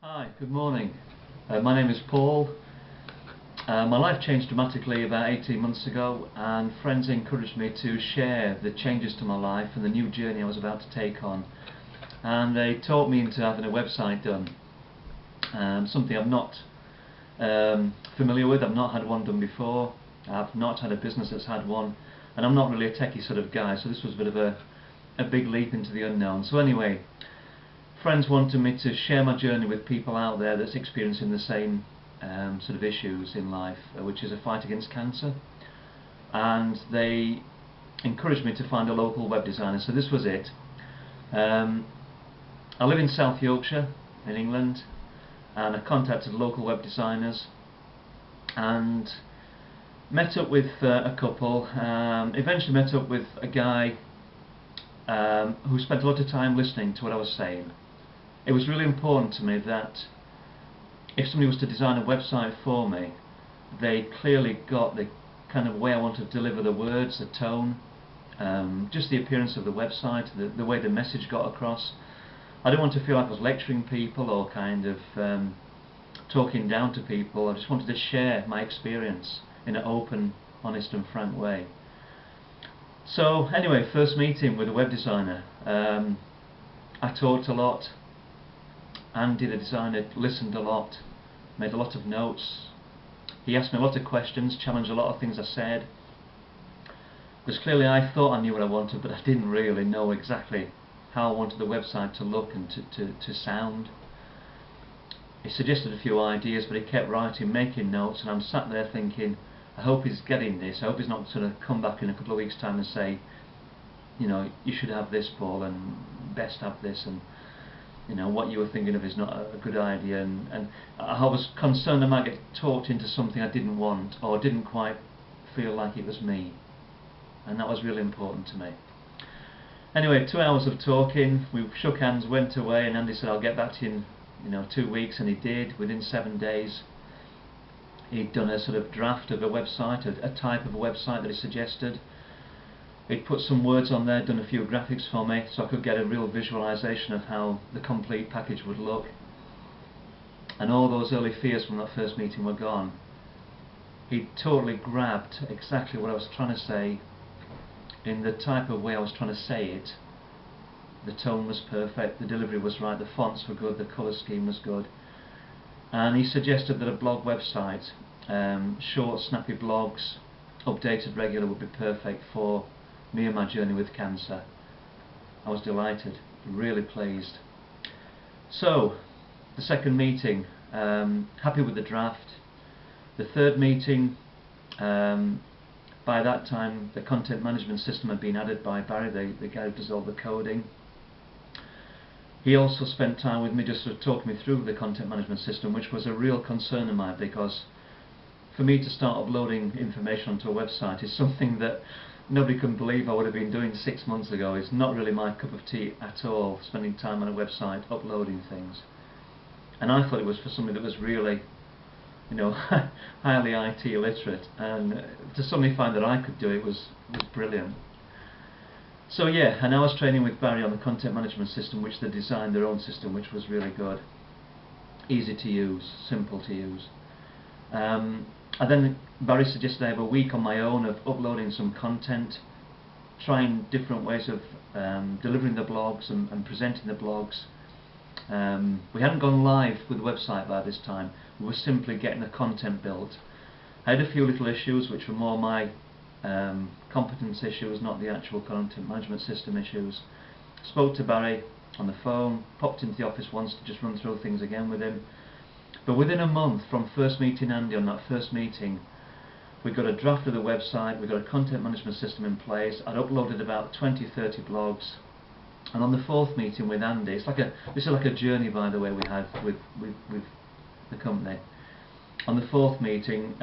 Hi, good morning. My name is Paul. My life changed dramatically about 18 months ago, and friends encouraged me to share the changes to my life and the new journey I was about to take on. And they talked me into having a website done, something I'm not familiar with. I've not had one done before. I've not had a business that's had one, and I'm not really a techie sort of guy, so this was a bit of a big leap into the unknown. So anyway, friends wanted me to share my journey with people out there that's experiencing the same sort of issues in life, which is a fight against cancer, and they encouraged me to find a local web designer. So this was it. I live in South Yorkshire in England, and I contacted local web designers and met up with a couple. Eventually met up with a guy who spent a lot of time listening to what I was saying. It was really important to me that if somebody was to design a website for me, they clearly got the kind of way I wanted to deliver the words, the tone, just the appearance of the website, the way the message got across. I didn't want to feel like I was lecturing people or kind of talking down to people. I just wanted to share my experience in an open, honest and frank way. So anyway, first meeting with a web designer. I talked a lot. Andy, the designer, listened a lot, made a lot of notes. He asked me a lot of questions, challenged a lot of things I said, because clearly I thought I knew what I wanted, but I didn't really know exactly how I wanted the website to look and to sound. He suggested a few ideas, but he kept writing, making notes, and I'm sat there thinking, I hope he's getting this. I hope he's not going to come back in a couple of weeks' time and say, you know, you should have this, Paul, and best have this, and you know, what you were thinking of is not a good idea. And I was concerned I might get talked into something I didn't want, or didn't quite feel like it was me, and that was really important to me. Anyway, 2 hours of talking, we shook hands, went away, and Andy said, I'll get back to you in 2 weeks, and he did. Within 7 days he'd done a sort of draft of a website, a type of a website that he suggested. He'd put some words on there, done a few graphics for me, so I could get a real visualization of how the complete package would look. And all those early fears from that first meeting were gone. He totally grabbed exactly what I was trying to say in the type of way I was trying to say it. The tone was perfect, the delivery was right, the fonts were good, the colour scheme was good. And he suggested that a blog website, short, snappy blogs, updated regular, would be perfect for me and my journey with cancer. I was delighted, really pleased. So, the second meeting, happy with the draft. The third meeting, by that time the content management system had been added by Barry, the guy who does all the coding. He also spent time with me just sort of talking me through the content management system, which was a real concern of mine, because for me to start uploading information onto a website is something that nobody can believe I would have been doing 6 months ago. It's not really my cup of tea at all, spending time on a website uploading things. And I thought it was for somebody that was really, highly IT literate, and to suddenly find that I could do it was brilliant. So yeah, and I was training with Barry on the content management system, which they designed their own system, which was really good, easy to use, simple to use. And then Barry suggested I have a week on my own of uploading some content, trying different ways of delivering the blogs and presenting the blogs. We hadn't gone live with the website by this time, we were simply getting the content built. I had a few little issues which were more my competence issues, not the actual content management system issues. Spoke to Barry on the phone, popped into the office once to just run through things again with him. But within a month from first meeting Andy on that first meeting, we got a draft of the website, we got a content management system in place. I'd uploaded about 20-30 blogs, and on the fourth meeting with Andy, this is like a journey, by the way, we had with the company. On the fourth meeting,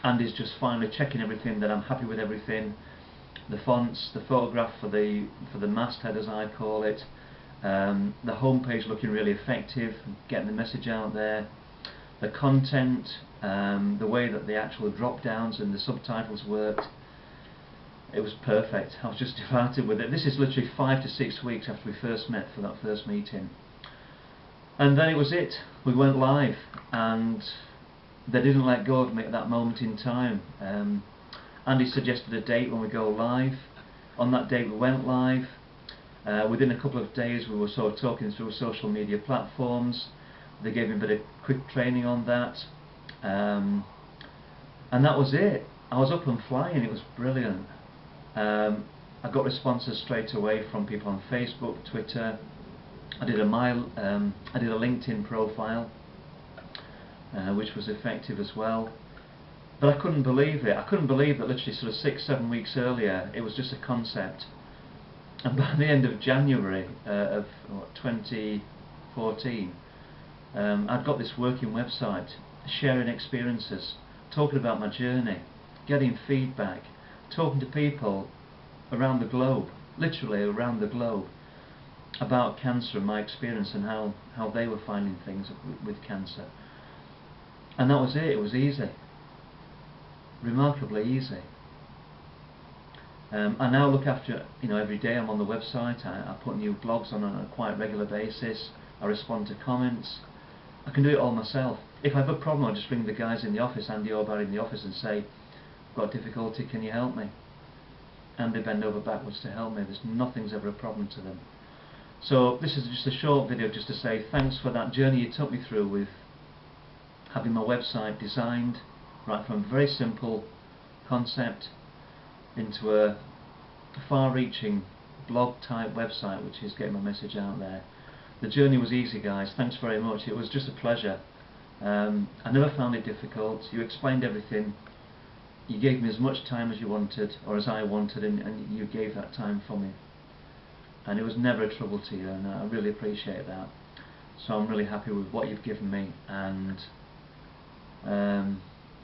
Andy's just finally checking everything, that I'm happy with everything, the fonts, the photograph for the masthead, as I call it, the homepage looking really effective, getting the message out there, the content, the way that the actual drop downs and the subtitles worked. It was perfect. I was just delighted with it. This is literally 5 to 6 weeks after we first met for that first meeting. And then it was it. We went live, and they didn't let go of me at that moment in time. Andy suggested a date when we go live. On that date we went live. Within a couple of days we were sort of talking through social media platforms. They gave me a bit of quick training on that, and that was it. I was up and flying. It was brilliant. I got responses straight away from people on Facebook, Twitter. I did a LinkedIn profile, which was effective as well. But I couldn't believe it. I couldn't believe that literally sort of 6-7 weeks earlier it was just a concept. And by the end of January of 2014, I'd got this working website, sharing experiences, talking about my journey, getting feedback, talking to people around the globe, literally around the globe, about cancer and my experience and how they were finding things with cancer. And that was it. It was easy, remarkably easy. I now look after, every day I'm on the website. I put new blogs on a quite regular basis. I respond to comments. I can do it all myself. If I have a problem, I just ring the guys in the office, Andy or Barry in the office, and say, I've got difficulty, can you help me? And they bend over backwards to help me. Nothing's ever a problem to them. So this is just a short video just to say thanks for that journey you took me through with having my website designed right from a very simple concept into a far-reaching blog type website which is getting my message out there. The journey was easy, guys. Thanks very much. It was just a pleasure. I never found it difficult. You explained everything. You gave me as much time as you wanted, or as I wanted, and you gave that time for me. And it was never a trouble to you, and I really appreciate that. So I'm really happy with what you've given me, and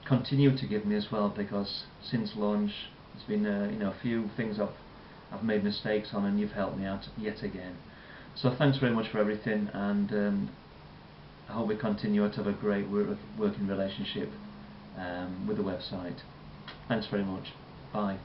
continue to give me as well, because since launch there's been a few things I've made mistakes on, and you've helped me out yet again. So thanks very much for everything, and I hope we continue to have a great working relationship with the website. Thanks very much. Bye.